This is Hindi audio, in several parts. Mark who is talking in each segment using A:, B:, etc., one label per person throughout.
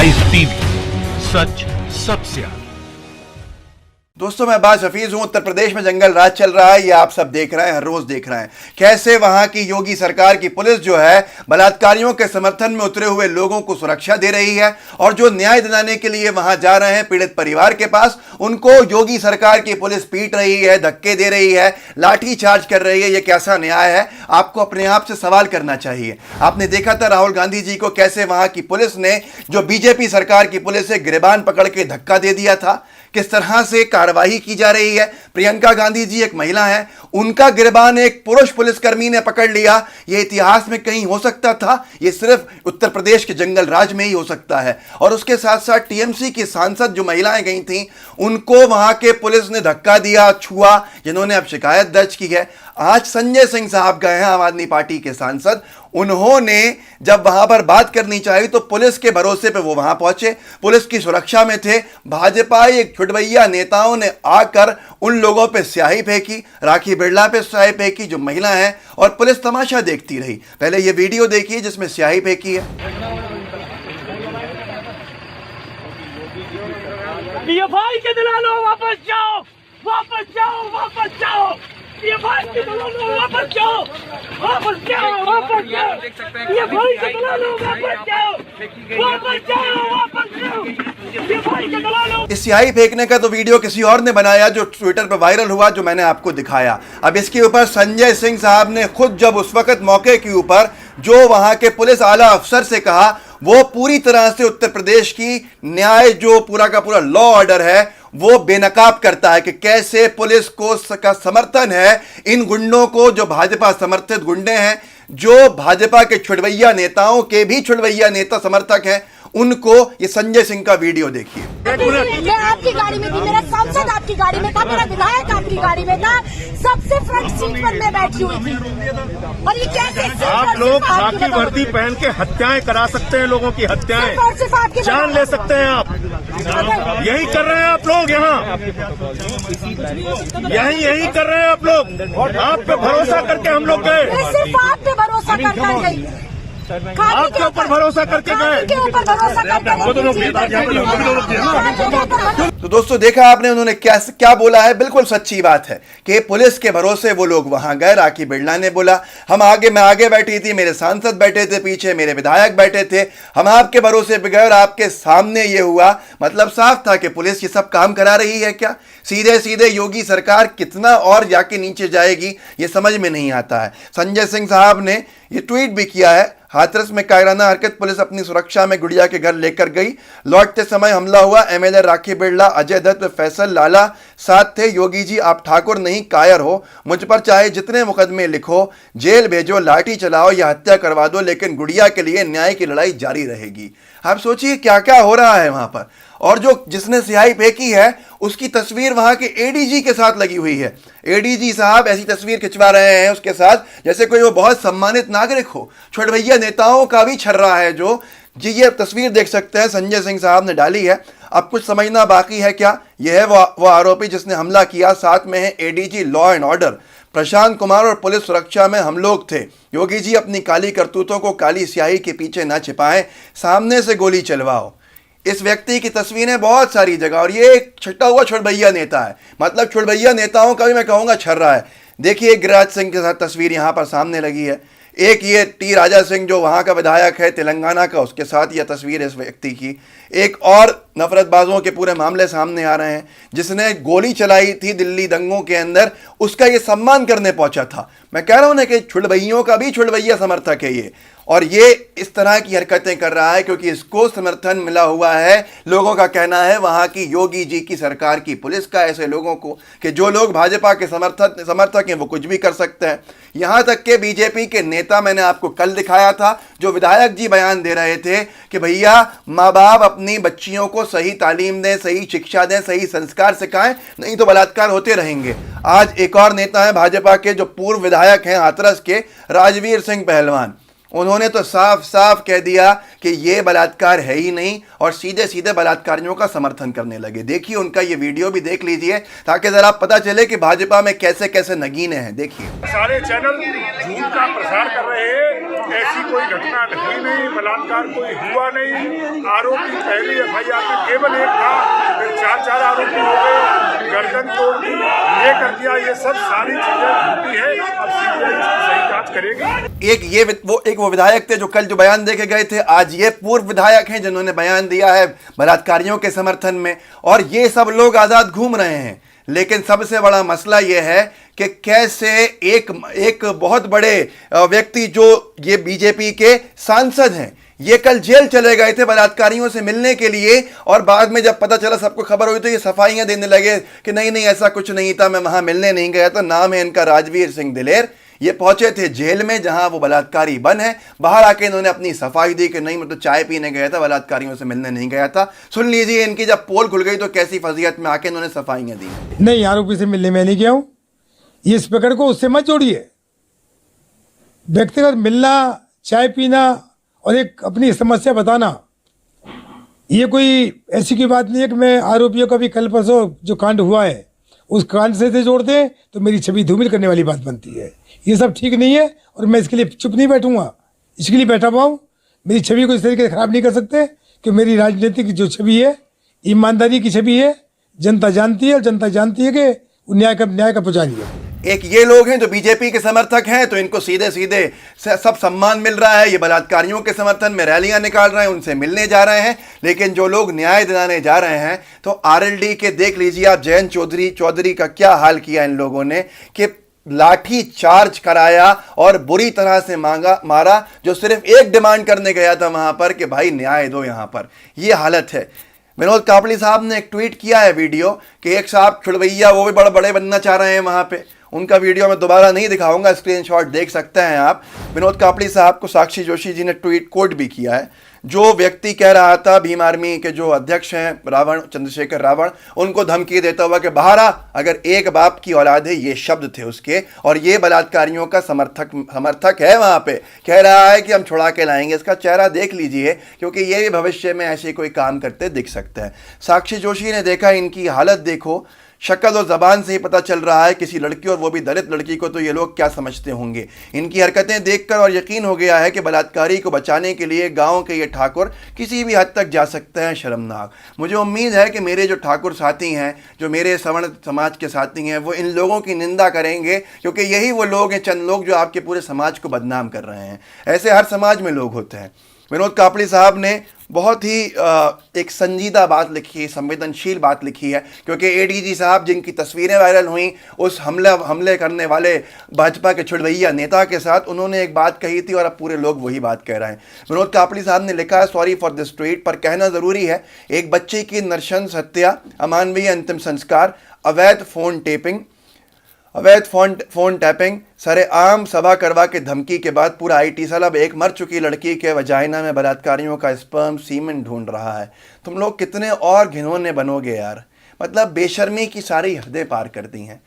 A: राइज टीवी, सच सबसे आगे।
B: दोस्तों मैं अब्बास हफीज हूं। उत्तर प्रदेश में जंगल राज चल रहा है, ये आप सब देख रहे हैं, हर रोज देख रहे हैं कैसे वहां की योगी सरकार की पुलिस जो है बलात्कारियों के समर्थन में उतरे हुए लोगों को सुरक्षा दे रही है, और जो न्याय दिलाने के लिए वहां जा रहे हैं पीड़ित परिवार के पास, उनको योगी सरकार की पुलिस पीट रही है, धक्के दे रही है, लाठी चार्ज कर रही है। ये कैसा न्याय है? आपको अपने आप से सवाल करना चाहिए। आपने देखा था राहुल गांधी जी को कैसे वहां की पुलिस ने, जो बीजेपी सरकार की पुलिस है, गिरबान पकड़ के धक्का दे दिया था। किस तरह से कार्रवाई की जा रही है। प्रियंका गांधी जी एक महिला है, उनका गिरबान एक पुरुष पुलिसकर्मी ने पकड़ लिया। यह इतिहास में कहीं हो सकता था? यह सिर्फ उत्तर प्रदेश के जंगल राज में ही हो सकता है। और उसके साथ साथ टीएमसी की सांसद जो महिलाएं गई थीं, उनको वहां के पुलिस ने धक्का दिया, छुआ, जिन्होंने अब शिकायत दर्ज की है। आज संजय सिंह साहब गए हैं, आम आदमी पार्टी के सांसद, उन्होंने जब वहां पर बात करनी चाहिए तो पुलिस के भरोसे पे वो वहां पहुंचे, पुलिस की सुरक्षा में थे। भाजपा एक छुटभैया नेताओं ने आकर उन लोगों पे स्याही फेंकी, राखी बिरला पे स्याही फेंकी जो महिला है, और पुलिस तमाशा देखती रही। पहले ये वीडियो देखिए जिसमें स्याही फेंकी है।
C: ये भाई के दलालों वापस जाओ, वापस जाओ, वापस जाओ। ये भाई के दलालों वापस जाओ, वापस जाओ, वापस जाओ। ये भाई के दलालों वापस जाओ, वापस जाओ, वापस जाओ। ये भाई के दलालों।
B: इस स्याही फेंकने का तो वीडियो किसी और ने बनाया जो ट्विटर पर वायरल हुआ, जो मैंने आपको दिखाया। अब इसके ऊपर संजय सिंह साहब ने खुद जब उस वक्त मौके के ऊपर जो वहां के पुलिस आला अफसर से कहा, वो पूरी तरह से उत्तर प्रदेश की न्याय, जो पूरा का पूरा लॉ ऑर्डर है, वो बेनकाब करता है कि कैसे पुलिस को का समर्थन है इन गुंडों को, जो भाजपा समर्थित गुंडे हैं, जो भाजपा के छुड़वैया नेताओं के भी छुड़वैया नेता समर्थक हैं, उनको। ये संजय सिंह का वीडियो देखिए।
D: मैं आपकी गाड़ी में थी, मेरा सांसद आपकी गाड़ी में था, मेरा विधायक आपकी गाड़ी में था, सबसे फ्रंट सीट पर मैं बैठी हुई थी। और ये कैसे
E: आप लोग खाकी वर्दी पहन के हत्याएं करा सकते हैं, लोगों की हत्याएं, जान ले सकते हैं आप। यही कर रहे हैं आप लोग यहाँ, यही कर रहे हैं आप लोग। आप पे भरोसा करके हम लोग गए,
D: सिर्फ आप पे भरोसा कर गई,
E: आपके ऊपर भरोसा करके गए।
B: तो दोस्तों देखा आपने उन्होंने क्या बोला है। बिल्कुल सच्ची बात है कि पुलिस के भरोसे वो लोग वहां गए। राखी बिरला ने बोला, मैं आगे बैठी थी, मेरे सांसद बैठे थे पीछे, मेरे विधायक बैठे थे, हम आपके भरोसे पे गए और आपके सामने ये हुआ। मतलब साफ था कि पुलिस ये सब काम करा रही है क्या? सीधे सीधे योगी सरकार कितना और जाके नीचे जाएगी, ये समझ में नहीं आता है। संजय सिंह साहब ने ये ट्वीट भी किया है, हाथरस में कायराना हरकत, पुलिस अपनी सुरक्षा में गुड़िया के घर लेकर गई, लौटते समय हमला हुआ, एमएलए राखी बिरला, अजय दत्त, फैसल लाला साथ थे। योगी जी आप ठाकुर नहीं कायर हो, मुझ पर चाहे जितने मुकदमे लिखो, जेल भेजो, लाठी चलाओ या हत्या करवा दो, लेकिन गुड़िया के लिए न्याय की लड़ाई जारी रहेगी। आप सोचिए क्या क्या हो रहा है वहां पर। और जो जिसने स्याही फेंकी है उसकी तस्वीर वहां के एडीजी के साथ लगी हुई है। एडीजी साहब ऐसी तस्वीर खिंचवा रहे हैं उसके साथ जैसे कोई वो बहुत सम्मानित नागरिक हो। छुड़भैया नेताओं का भी छर्रा है जो जी। ये तस्वीर देख सकते हैं, संजय सिंह साहब ने डाली है। अब कुछ समझना बाकी है क्या? यह है वो आरोपी जिसने हमला किया। साथ में है ADG law and order Prashant Kumar, और पुलिस सुरक्षा में हम लोग थे। योगी जी अपनी काली करतूतों को काली स्याही के पीछे ना छिपाएं, सामने से गोली चलवाओ। इस व्यक्ति की तस्वीरें बहुत सारी जगह, और ये एक छटा हुआ छुड़भैया नेता है। मतलब छुड़भैया नेताओं का भी मैं कहूँगा छर्रा है। देखिए गिरिराज सिंह के साथ तस्वीर यहाँ पर सामने लगी है। एक ये टी राजा सिंह जो वहाँ का विधायक है तेलंगाना का, उसके साथ यह तस्वीर है इस व्यक्ति की। एक और नफरतबाजों के पूरे मामले सामने आ रहे हैं, जिसने गोली चलाई थी दिल्ली दंगों के अंदर, उसका ये सम्मान करने पहुंचा था। मैं कह रहा हूं ना कि छुड़भैयों का भी छुड़भैया समर्थक है ये, और ये इस तरह की हरकतें कर रहा है क्योंकि इसको समर्थन मिला हुआ है। लोगों का कहना है वहां की योगी जी की सरकार की पुलिस का, ऐसे लोगों को कि जो लोग भाजपा के समर्थक हैं वो कुछ भी कर सकते हैं। यहां तक के बीजेपी के नेता, मैंने आपको कल दिखाया था, जो विधायक जी बयान दे रहे थे कि भैया माँ बाप अपनी बच्चियों को सही तालीम दें, सही शिक्षा दें, सही संस्कार सिखाएं, नहीं तो बलात्कार होते रहेंगे। आज एक और नेता है भाजपा के जो पूर्व विधायक हैं हाथरस के, राजवीर सिंह पहलवान, उन्होंने तो साफ साफ कह दिया कि ये बलात्कार है ही नहीं, और सीधे सीधे बलात्कारियों का समर्थन करने लगे। देखिए उनका ये वीडियो भी देख लीजिए ताकि जरा पता चले कि भाजपा में कैसे कैसे नगीने हैं। देखिए
E: सारे चैनल झूठ का प्रसार कर रहे हैं ऐसी कोई घटना हुई नहीं, बलात्कार कोई हुआ नहीं। आरोपी पहली FIR में केवल एक था, फिर 4 आरोपी हो गए, गर्दन तोड़ दी, ये कर दिया। ये सब सारी चीजें झूठी है। अब CBI सही जांच करेगी।
B: एक वो विधायक थे जो कल जो बयान देके गए थे, आज ये पूर्व विधायक हैं जिन्होंने बयान दिया है बलात्कारियों के समर्थन में, और ये सब लोग आजाद घूम रहे हैं। लेकिन सबसे बड़ा मसला यह है कि कैसे एक बहुत बड़े व्यक्ति जो ये बीजेपी के सांसद हैं, ये कल जेल चले गए थे बलात्कारियों से मिलने के लिए, और बाद में जब पता चला, सबको खबर हुई, तो ये सफाइयां देने लगे कि नहीं नहीं ऐसा कुछ नहीं था, मैं वहां मिलने नहीं गया था। नाम है इनका राजवीर सिंह दिलेर। ये पहुंचे थे जेल में जहां वो बलात्कारी बंद है। बाहर आके इन्होंने अपनी सफाई दी कि नहीं मैं तो चाय पीने गया था, बलात्कारियों से मिलने नहीं गया था। सुन लीजिए इनकी जब पोल खुल गई तो कैसी फजीयत में आके इन्होंने सफाइयां दी।
F: नहीं, आरोपी से मिलने में नहीं गया हूं। ये स्पीकर को उससे मत जोड़िए। व्यक्तिगत मिलना, चाय पीना और एक अपनी समस्या बताना, ये कोई ऐसी की बात नहीं है कि मैं आरोपियों का भी कल परसों जो कांड हुआ है उस कांड से जोड़ दें तो मेरी छवि धूमिल करने वाली बात बनती है। ये सब ठीक नहीं है और मैं इसके लिए चुप नहीं बैठूंगा। इसके लिए बैठा हुआ हूँ। मेरी छवि को इस तरीके से खराब नहीं कर सकते कि मेरी राजनीतिक जो छवि है, ईमानदारी की छवि है, जनता जानती है, और जनता जानती है कि न्याय का पुजारी है।
B: एक ये लोग हैं जो बीजेपी के समर्थक हैं, तो इनको सीधे सीधे सब सम्मान मिल रहा है। ये बलात्कारियों के समर्थन में रैलियां निकाल रहे हैं, उनसे मिलने जा रहे हैं। लेकिन जो लोग न्याय दिलाने जा रहे हैं, तो RLD के देख लीजिए आप, जयंत चौधरी का क्या हाल किया इन लोगों ने कि लाठी चार्ज कराया और बुरी तरह से मारा, जो सिर्फ एक डिमांड करने गया था वहां पर कि भाई न्याय दो। यहां पर ये हालत है। विनोद कापड़ी साहब ने एक ट्वीट किया है वीडियो कि एक साहब छुड़वैया, वो भी बड़े बनना चाह रहे हैं वहां पे। उनका वीडियो मैं दोबारा नहीं दिखाऊंगा, स्क्रीनशॉट देख सकते हैं आप। विनोद कापड़ी साहब को साक्षी जोशी जी ने ट्वीट कोट भी किया है। जो व्यक्ति कह रहा था, भीम आर्मी के जो अध्यक्ष हैं रावण, चंद्रशेखर रावण, उनको धमकी देता हुआ कि बाहर आ, अगर एक बाप की औलाद है, ये शब्द थे उसके। और ये बलात्कारियों का समर्थक है वहां पे, कह रहा है कि हम छुड़ा के लाएंगे। इसका चेहरा देख लीजिए, क्योंकि ये भी भविष्य में ऐसे कोई काम करते दिख सकता है। साक्षी जोशी ने देखा, इनकी हालत देखो, शक्ल और ज़बान से ही पता चल रहा है किसी लड़की, और वो भी दलित लड़की को, तो ये लोग क्या समझते होंगे। इनकी हरकतें देखकर और यकीन हो गया है कि बलात्कारी को बचाने के लिए गांव के ये ठाकुर किसी भी हद तक जा सकते हैं। शर्मनाक। मुझे उम्मीद है कि मेरे जो ठाकुर साथी हैं, जो मेरे सवर्ण समाज के साथी हैं, वो इन लोगों की निंदा करेंगे, क्योंकि यही वो लोग हैं, चंद लोग, जो आपके पूरे समाज को बदनाम कर रहे हैं। ऐसे हर समाज में लोग होते हैं। विनोद कापड़ी साहब ने बहुत ही एक संजीदा बात लिखी है, संवेदनशील बात लिखी है, क्योंकि ADG साहब जिनकी तस्वीरें वायरल हुई उस हमले करने वाले भाजपा के छुड़वैया नेता के साथ, उन्होंने एक बात कही थी और अब पूरे लोग वही बात कह रहे हैं। विनोद कापड़ी साहब ने लिखा है, सॉरी फॉर दिस ट्वीट, पर कहना ज़रूरी है, एक बच्चे की नृशंस हत्या, अमानवीय अंतिम संस्कार, अवैध फोन टैपिंग, सरेआम सभा करवा के धमकी के बाद पूरा IT सेल अब एक मर चुकी लड़की के वजाइना में बलात्कारियों का स्पर्म सीमेंट ढूंढ रहा है। तुम लोग कितने और घिनौने बनोगे यार। मतलब बेशर्मी की सारी हदें पार कर दी हैं।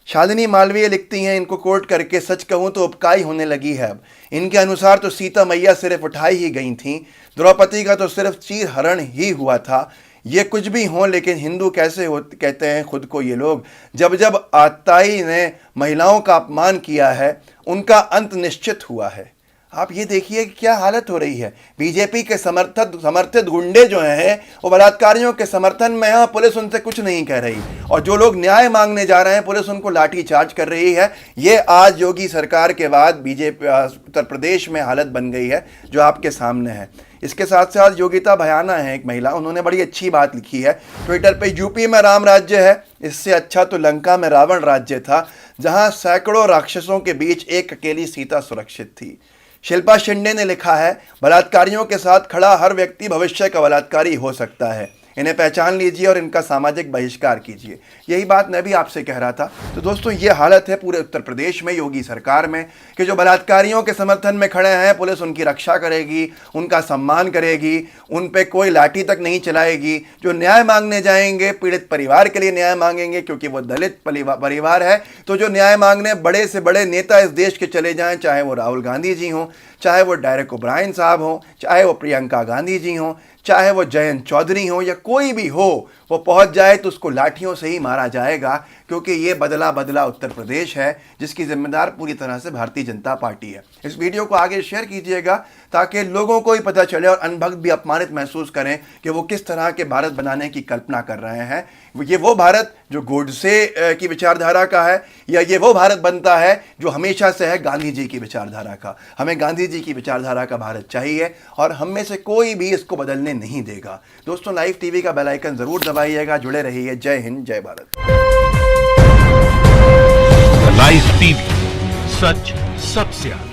B: शालिनी मालवीय लिखती हैं, इनको कोट करके, सच कहूँ तो उपकाई होने लगी है अब। इनके अनुसार तो सीता मैया सिर्फ उठाई ही गई थीं, द्रौपदी का तो सिर्फ चीर हरण ही हुआ था। ये कुछ भी हों, लेकिन हिंदू कैसे कहते हैं खुद को ये लोग। जब आताई ने महिलाओं का अपमान किया है, उनका अंत निश्चित हुआ है। आप ये देखिए कि क्या हालत हो रही है। बीजेपी के समर्थित गुंडे जो हैं, वो बलात्कारियों के समर्थन में हैं, पुलिस उनसे कुछ नहीं कह रही। और जो लोग न्याय मांगने जा रहे हैं, पुलिस उनको लाठी चार्ज कर रही है। ये आज योगी सरकार के बाद बीजेपी उत्तर प्रदेश में हालत बन गई है, जो आपके सामने है। इसके साथ साथ योगिता भयाना है एक महिला, उन्होंने बड़ी अच्छी बात लिखी है ट्विटर पे, यूपी में राम राज्य है, इससे अच्छा तो लंका में रावण राज्य था, जहां सैकड़ों राक्षसों के बीच एक अकेली सीता सुरक्षित थी। शिल्पा शिंदे ने लिखा है, बलात्कारियों के साथ खड़ा हर व्यक्ति भविष्य का बलात्कारी हो सकता है। इन्हें पहचान लीजिए और इनका सामाजिक बहिष्कार कीजिए। यही बात मैं भी आपसे कह रहा था। तो दोस्तों, ये हालत है पूरे उत्तर प्रदेश में, योगी सरकार में, कि जो बलात्कारियों के समर्थन में खड़े हैं, पुलिस उनकी रक्षा करेगी, उनका सम्मान करेगी, उन पे कोई लाठी तक नहीं चलाएगी। जो न्याय मांगने जाएंगे, पीड़ित परिवार के लिए न्याय मांगेंगे, क्योंकि वो दलित परिवार है, तो जो न्याय मांगने बड़े से बड़े नेता इस देश के चले जाएं, चाहे वो राहुल गांधी जी हों, चाहे वो डेरेक ओब्रायन साहब हों, चाहे वो प्रियंका गांधी जी हों, चाहे वो जयंत चौधरी हो या कोई भी हो, वो पहुंच जाए तो उसको लाठियों से ही मारा जाएगा, क्योंकि ये बदला उत्तर प्रदेश है जिसकी जिम्मेदार पूरी तरह से भारतीय जनता पार्टी है। इस वीडियो को आगे शेयर कीजिएगा ताकि लोगों को ही पता चले और अनभक्त भी अपमानित महसूस करें कि वो किस तरह के भारत बनाने की कल्पना कर रहे हैं। ये वो भारत जो गोडसे की विचारधारा का है या ये वो भारत बनता है जो हमेशा से है गांधी जी की विचारधारा का। हमें गांधी जी की विचारधारा का भारत चाहिए और हम में से कोई भी इसको बदलने नहीं देगा। दोस्तों, लाइव टीवी का बेल आइकन जरूर दबाइएगा, जुड़े रहिए। जय हिंद, जय भारत।
A: लाइव टीवी, सच सबसे आगे।